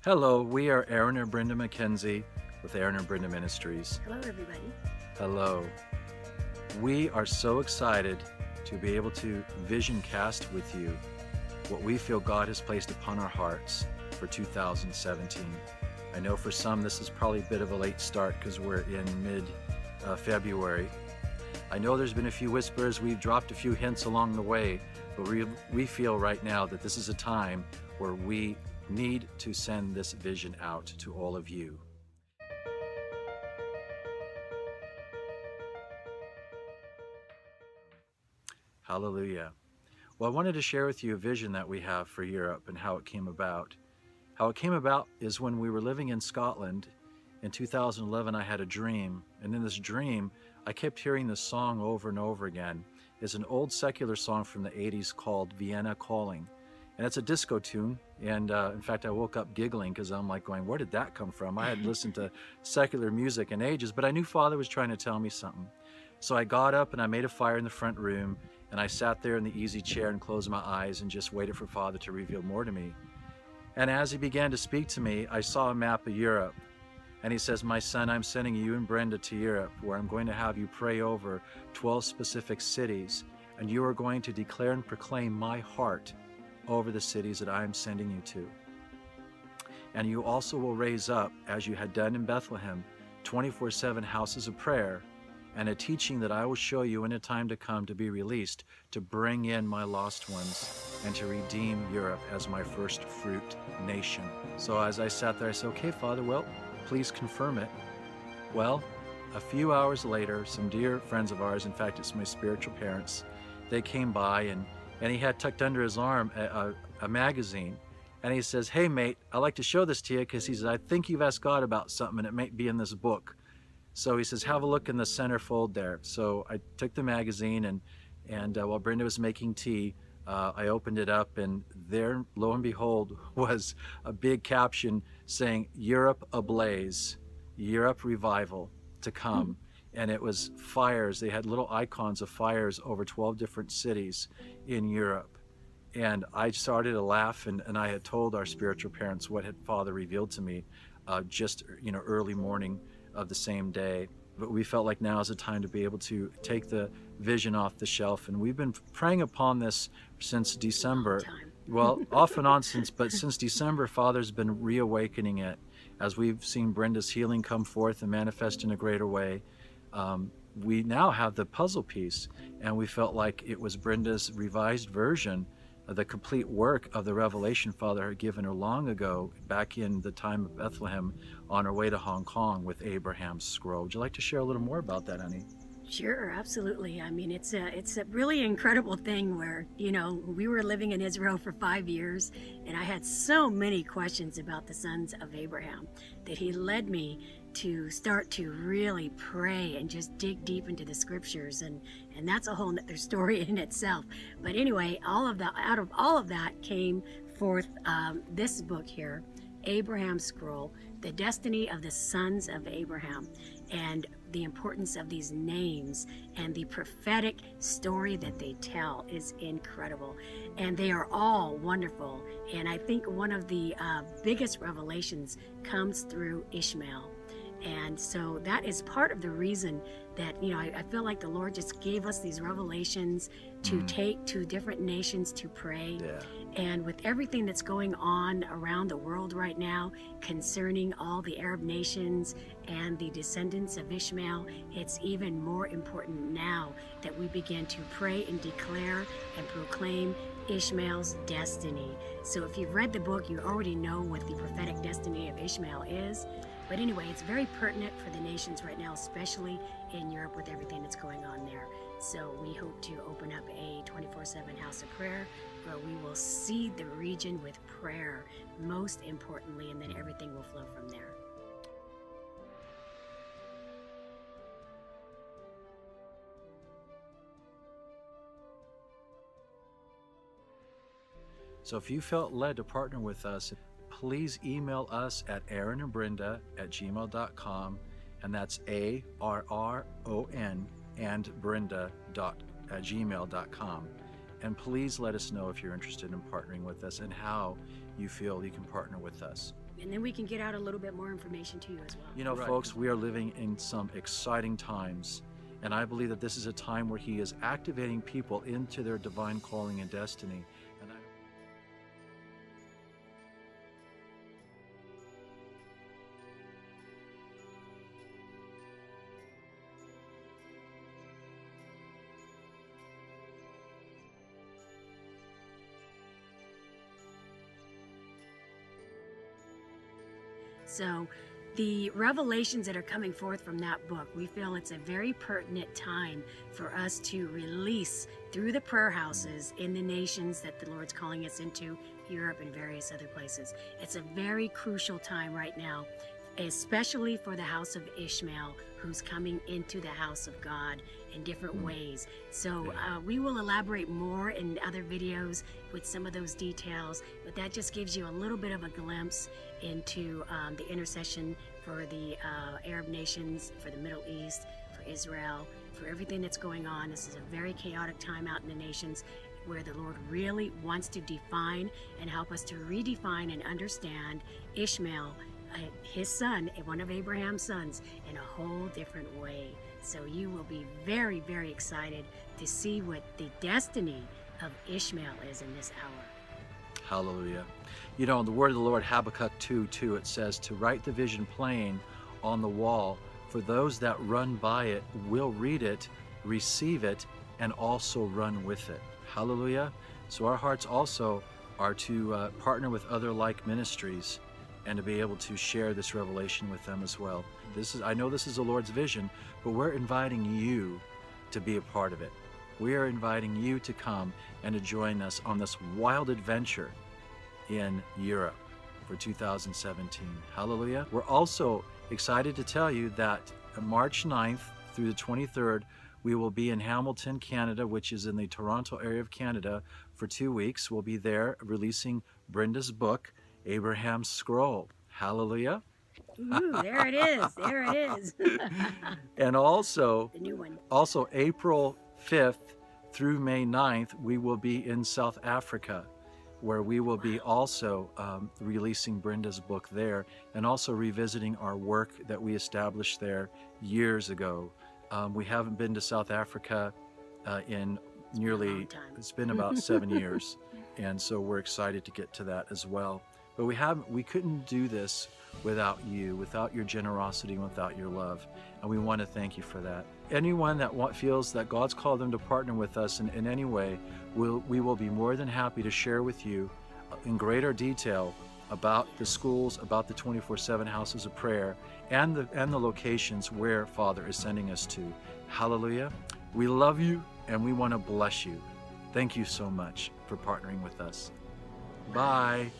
Hello, we are Aaron and Brenda McKenzie with Aaron and Brenda Ministries. Hello, everybody. Hello. We are so excited to be able to vision cast with you what we feel God has placed upon our hearts for 2017. I know for some this is probably a bit of a late start because we're in mid-February. I know there's been a few whispers, we've dropped a few hints along the way, but we feel right now that this is a time where we need to send this vision out to all of you. Hallelujah. Well, I wanted to share with you a vision that we have for Europe and how it came about. How it came about is when we were living in Scotland in 2011, I had a dream. And in this dream, I kept hearing this song over and over again. It's an old secular song from the 80s called Vienna Calling. And it's a disco tune. And in fact, I woke up giggling because I'm like going, where did that come from? I hadn't listened to secular music in ages, but I knew Father was trying to tell me something. So I got up and I made a fire in the front room and I sat there in the easy chair and closed my eyes and just waited for Father to reveal more to me. And as he began to speak to me, I saw a map of Europe. And he says, my son, I'm sending you and Brenda to Europe, where I'm going to have you pray over 12 specific cities. And you are going to declare and proclaim my heart over the cities that I am sending you to. And you also will raise up, as you had done in Bethlehem, 24/7 houses of prayer, and a teaching that I will show you in a time to come to be released, to bring in my lost ones and to redeem Europe as my first fruit nation. So as I sat there, I said, okay, Father, well, please confirm it. Well, a few hours later, some dear friends of ours, in fact, it's my spiritual parents, they came by and he had tucked under his arm a magazine. And he says, hey, mate, I'd like to show this to you because he says, I think you've asked God about something and it might be in this book. So he says, have a look in the centerfold there. So I took the magazine and while Brenda was making tea, I opened it up and there, lo and behold, was a big caption saying, Europe ablaze, Europe revival to come. And it was fires. They had little icons of fires over 12 different cities in Europe. And I started to laugh, and I had told our spiritual parents what had Father revealed to me just early morning of the same day. But we felt like now is the time to be able to take the vision off the shelf. And we've been praying upon this since December. Well, off and on since December, Father's been reawakening it as we've seen Brenda's healing come forth and manifest in a greater way. We now have the puzzle piece, and we felt like it was Brenda's revised version of the complete work of the revelation Father had given her long ago, back in the time of Bethlehem, on her way to Hong Kong with Abraham's scroll. Would you like to share a little more about that, honey? Sure, absolutely. I mean, it's a really incredible thing where, we were living in Israel for 5 years, and I had so many questions about the sons of Abraham that he led me to start to really pray and just dig deep into the scriptures, and that's a whole nother story in itself. But anyway, out of all of that came forth this book here, Abraham's Scroll, the destiny of the sons of Abraham, and the importance of these names and the prophetic story that they tell is incredible. And they are all wonderful. And I think one of the biggest revelations comes through Ishmael. And so that is part of the reason that, I feel like the Lord just gave us these revelations to take to different nations to pray. Yeah. And with everything that's going on around the world right now concerning all the Arab nations and the descendants of Ishmael, it's even more important now that we begin to pray and declare and proclaim Ishmael's destiny. So if you've read the book, you already know what the prophetic destiny of Ishmael is. But anyway, it's very pertinent for the nations right now, especially in Europe with everything that's going on there. So we hope to open up a 24/7 house of prayer where we will seed the region with prayer, most importantly, and then everything will flow from there. So if you felt led to partner with us, please email us at aaronandbrenda@gmail.com, and that's ARRON and Brenda@gmail.com. And please let us know if you're interested in partnering with us and how you feel you can partner with us. And then we can get out a little bit more information to you as well. You know, Right. folks, we are living in some exciting times, and I believe that this is a time where He is activating people into their divine calling and destiny. And I So the revelations that are coming forth from that book, we feel it's a very pertinent time for us to release through the prayer houses in the nations that the Lord's calling us into, Europe and various other places. It's a very crucial time right now, especially for the house of Ishmael, who's coming into the house of God in different ways. So we will elaborate more in other videos with some of those details, but that just gives you a little bit of a glimpse into the intercession for the Arab nations, for the Middle East, for Israel, for everything that's going on. This is a very chaotic time out in the nations where the Lord really wants to define and help us to redefine and understand Ishmael, his son, one of Abraham's sons, in a whole different way. So you will be very, very excited to see what the destiny of Ishmael is in this hour. Hallelujah. You know, in the word of the Lord, Habakkuk 2:2, it says, to write the vision plain on the wall, for those that run by it will read it, receive it, and also run with it. Hallelujah. So our hearts also are to partner with other like ministries and to be able to share this revelation with them as well. I know this is the Lord's vision, but we're inviting you to be a part of it. We are inviting you to come and to join us on this wild adventure in Europe for 2017. Hallelujah. We're also excited to tell you that March 9th through the 23rd, we will be in Hamilton, Canada, which is in the Toronto area of Canada, for 2 weeks. We'll be there releasing Brenda's book, Abraham's Scroll. Hallelujah. Ooh, there it is. There it is. And also, The new one. also April 5th through May 9th, we will be in South Africa, where we will be also releasing Brenda's book there and also revisiting our work that we established there years ago. We haven't been to South Africa in nearly, long time. it's been about 7 years. And so we're excited to get to that as well. But we couldn't do this without you, without your generosity, and without your love. And we want to thank you for that. Anyone that feels that God's called them to partner with us in any way, we will be more than happy to share with you in greater detail about the schools, about the 24/7 houses of prayer, and the locations where Father is sending us to. Hallelujah. We love you and we want to bless you. Thank you so much for partnering with us. Bye.